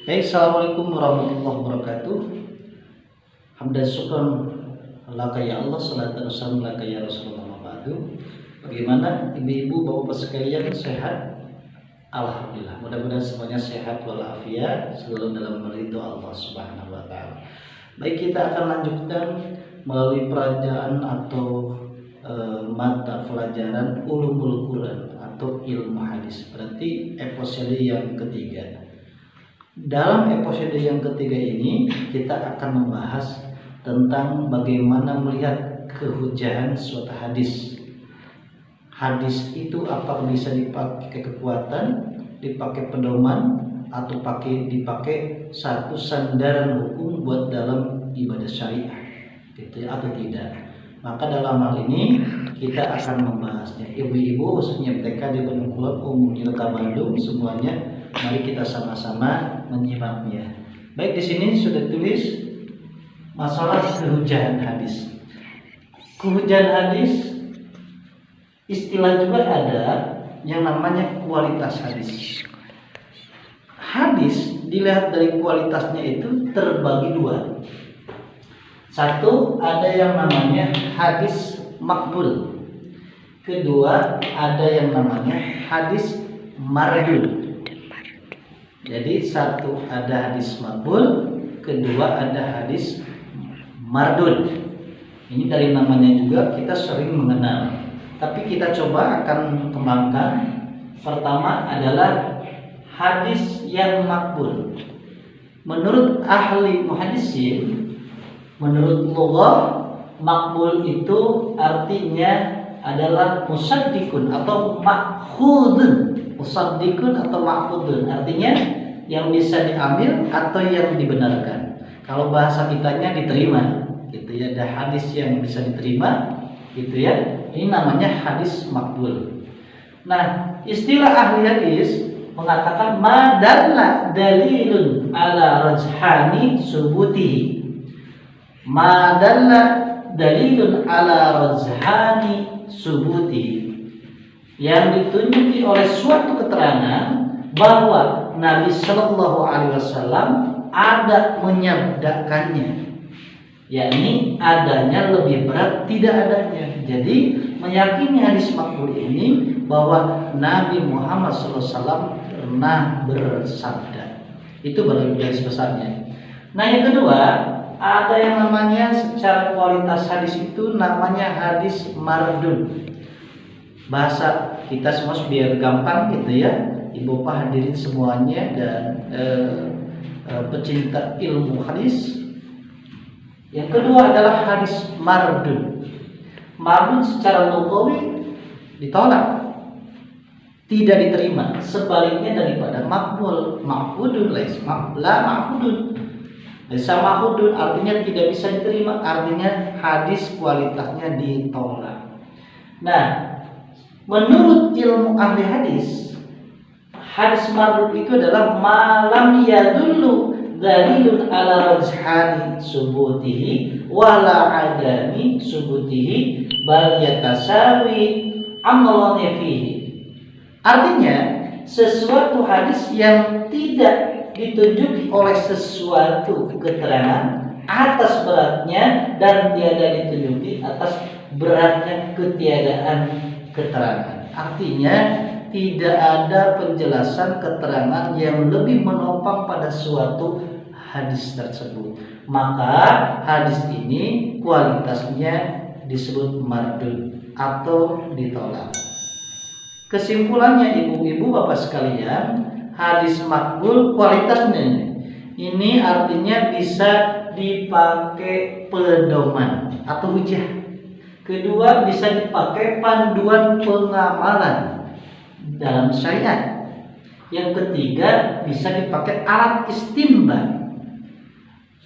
Baik, assalamualaikum warahmatullahi wabarakatuh. Hamdan syukran laka ya Allah, salatan wassalamu laka ya Rasulullah ba'du. Bagaimana ibu-ibu, bapak-bapak sekalian, sehat? Alhamdulillah. Mudah-mudahan semuanya sehat walafiat, selalu dalam ridho Allah Subhanahu wa taala. Baik, kita akan lanjutkan melalui pelajaran atau mata pelajaran ulumul Quran atau ilmu hadis. Berarti episode yang ketiga. Dalam episode yang ketiga ini kita akan membahas tentang bagaimana melihat kehujahan suatu hadis. Hadis itu apakah bisa dipakai kekuatan, dipakai pedoman, atau dipakai satu sandaran hukum buat dalam ibadah syariah, gitu atau tidak. Maka dalam hal ini kita akan membahasnya. Ibu-ibu khususnya TK di Bandung Kulon, umumnya Bandung semuanya. Mari kita sama-sama menyimaknya. Baik, di sini sudah tulis masalah kehujahan hadis. Kehujahan hadis istilah juga ada yang namanya kualitas hadis. Hadis dilihat dari kualitasnya itu terbagi dua. Satu, ada yang namanya hadis makbul. Kedua, ada yang namanya hadis mardud. Jadi satu ada hadis makbul, kedua ada hadis mardud. Ini dari namanya juga kita sering mengenal. Tapi kita coba akan kembangkan. Pertama adalah hadis yang makbul. Menurut ahli muhaddisin, menurut lughah, makbul itu artinya adalah musaddikun atau ma'khudun. Musaddikun atau ma'khudun artinya yang bisa diambil atau yang dibenarkan. Kalau bahasa kitanya diterima, gitu ya. Ada hadis yang bisa diterima, gitu ya. Ini namanya hadis makbul. Nah, istilah ahli hadis mengatakan madalla dalilun ala rajhani subutihi. Madalla dalilun ala rajhani subutihi. Yang ditunjuki oleh suatu keterangan bahwa Nabi Shallallahu Alaihi Wasallam ada menyabdakannya, yakni adanya lebih berat tidak adanya. Jadi meyakini hadis makbul ini bahwa Nabi Muhammad SAW pernah bersabda. Itu baru garis besarnya. Nah, yang kedua, ada yang namanya secara kualitas hadis itu namanya hadis mardud. Bahasa kita semua biar gampang gitu ya, ibu bapak hadirin semuanya dan pecinta ilmu hadis. Yang kedua adalah hadis mardud. Mardud secara lughawi ditolak, tidak diterima. Sebaliknya daripada makbul, mahfudun, la mahfudun. Laisa mahfudun artinya tidak bisa diterima, artinya hadis kualitasnya ditolak. Nah, menurut ilmu ahli hadis, hadis mardud itu adalah malam yadullu dalilun ala rajhani subutihi wala adami subutihi bal yatasawi amalani fihi. Artinya, sesuatu hadis yang tidak ditunjuki oleh sesuatu keterangan atas beratnya dan tiada ditunjuki atas beratnya ketiadaan keterangan. Artinya tidak ada penjelasan keterangan yang lebih menopang pada suatu hadis tersebut. Maka hadis ini kualitasnya disebut mardud atau ditolak. Kesimpulannya ibu-ibu bapak sekalian, hadis makbul kualitasnya ini artinya bisa dipakai pedoman atau hujah. Kedua, bisa dipakai panduan pengamalan dalam syariat. Yang ketiga, bisa dipakai alat istinbat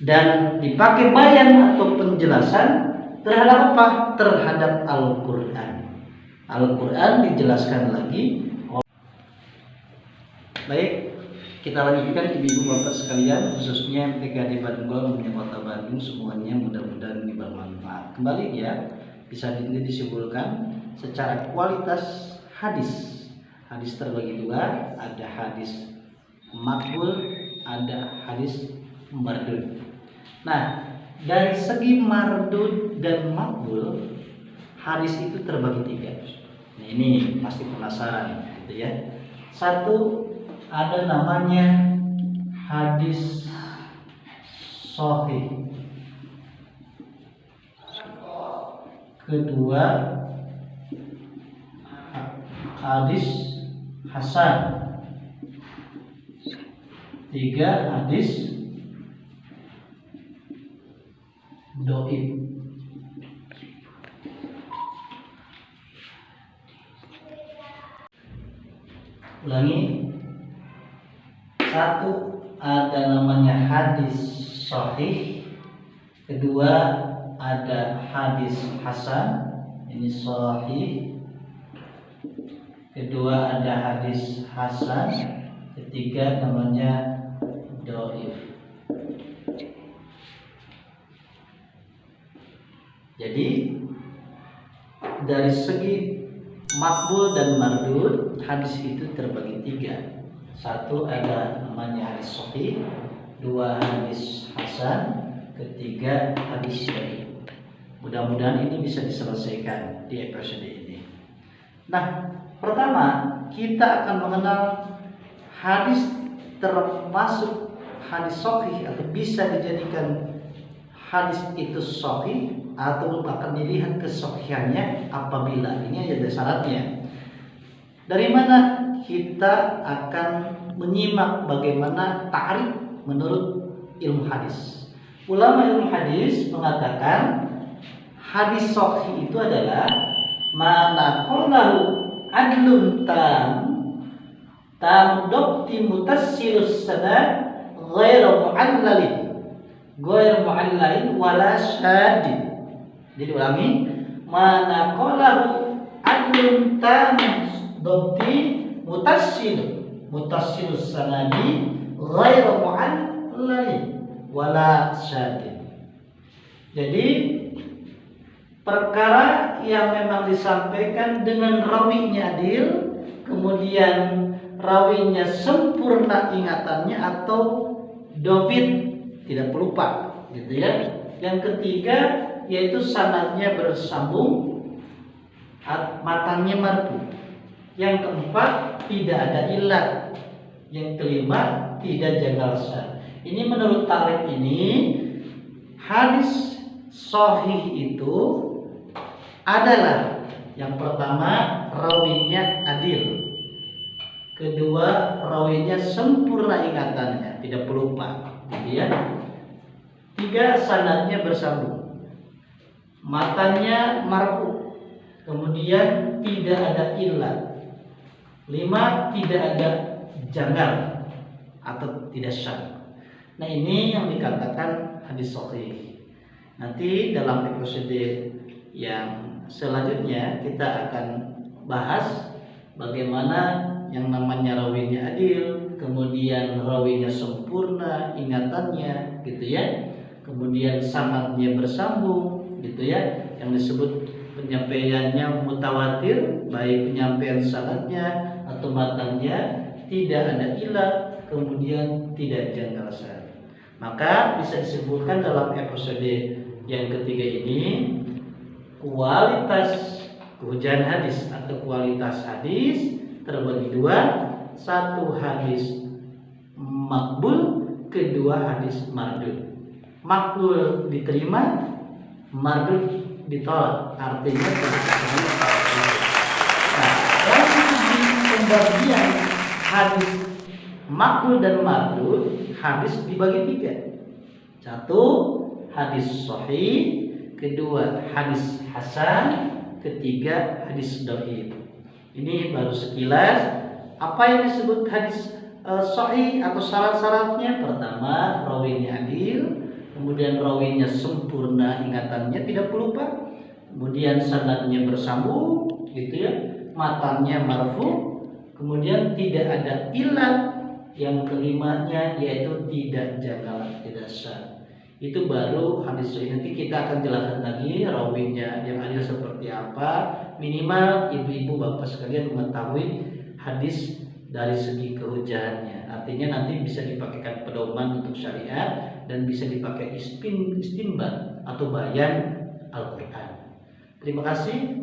dan dipakai bayan atau penjelasan terhadap apa? Terhadap Al-Quran. Al-Quran dijelaskan lagi. Baik, kita lanjutkan ibu-ibu bapak sekalian, khususnya TKD Bandung, Kota Bandung, semuanya mudah-mudahan bermanfaat. Kembali ya, bisa disimpulkan secara kualitas hadis. Hadis terbagi dua, ada hadis makbul, ada hadis mardud. Nah, dari segi mardud dan makbul, hadis itu terbagi 3. Nah, ini pasti penasaran gitu ya. Satu, ada namanya hadis sahih. Kedua, hadis hasan. 3, hadis dhaif. Ulangi. 1, ada namanya hadis sahih. Kedua, ada hadis hasan, ini sahih. Kedua, ada hadis hasan. Ketiga, namanya dhaif. Jadi dari segi makbul dan mardud, hadis itu terbagi 3. 1, ada namanya hadis sahih. 2, hadis hasan. Ketiga, hadis dhaif. Mudah-mudahan ini bisa diselesaikan di episode ini. Nah, pertama kita akan mengenal hadis termasuk hadis sahih atau bisa dijadikan hadis itu sahih atau akan dilihat kesahihannya apabila ini ada syaratnya. Dari mana kita akan menyimak bagaimana ta'rif menurut ilmu hadis. Ulama ilmu hadis mengatakan hadis sahih itu adalah mana qalahu adlun tam dokti mutassilus sanad ghairu mu'allalin wala syadid. Jadi ulangi, mana qalahu adlun tam dokti mutassilus sanadi ghairu mu'allalin wala syadid. Jadi perkara yang memang disampaikan dengan rawinya adil, kemudian rawinya sempurna ingatannya atau dobit, tidak pelupa gitu ya. Yang ketiga yaitu sanadnya bersambung, matanya marfu. Yang keempat tidak ada ilat. Yang kelima tidak janggal syad. Ini menurut takrif ini hadis sahih itu adalah yang pertama rawinya adil, kedua rawinya sempurna ingatannya, tidak pelupa, gitu ya. 3, sanadnya bersambung, matanya marfu, kemudian tidak ada illat. 5, tidak ada janggal atau tidak syad. Nah, ini yang dikatakan hadis sahih. Nanti dalam episode yang selanjutnya kita akan bahas bagaimana yang namanya rawinya adil, kemudian rawinya sempurna ingatannya, gitu ya. Kemudian sanadnya bersambung, gitu ya. Yang disebut penyampaiannya mutawatir, baik penyampaian sanadnya atau matanya, tidak ada ilat, kemudian tidak janggal syad. Maka bisa disebutkan dalam episode yang ketiga ini kualitas hujan hadis atau kualitas hadis terbagi 2. 1, hadis makbul, kedua hadis mardud. Makbul diterima, mardud ditolak, artinya tidak. Nah, dari segi pembagian hadis makbul dan mardud, hadis dibagi 3. 1, hadis sahih, kedua hadis hasan, ketiga hadis dhaif. Ini baru sekilas apa yang disebut hadis sahih atau syarat-syaratnya. Pertama, rawinya adil, kemudian rawinya sempurna ingatannya, tidak pelupa, kemudian sanadnya bersambung, gitu ya, matanya marfu, kemudian tidak ada ilat. Yang kelimanya yaitu tidak janggal, tidak syad. Itu baru hadis sahih. Nanti kita akan jelaskan lagi rawinya yang adil seperti apa. Minimal ibu-ibu bapak sekalian mengetahui hadis dari segi kehujahannya. Artinya nanti bisa dipakaikan pedoman untuk syariat dan bisa dipakai istinbat atau bayan Al-Quran. Terima kasih.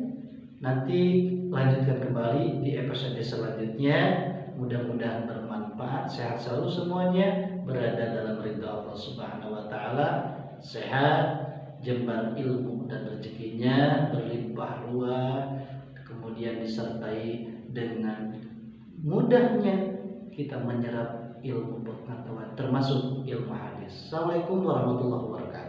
Nanti lanjutkan kembali di episode selanjutnya. Mudah-mudahan bermanfaat. Sehat selalu semuanya, berada dalam ridha Allah Subhanahu wa taala. Sehat, jembar ilmu dan rezekinya berlimpah ruah, kemudian disertai dengan mudahnya kita menyerap ilmu pengetahuan termasuk ilmu hadis. Assalamualaikum warahmatullahi wabarakatuh.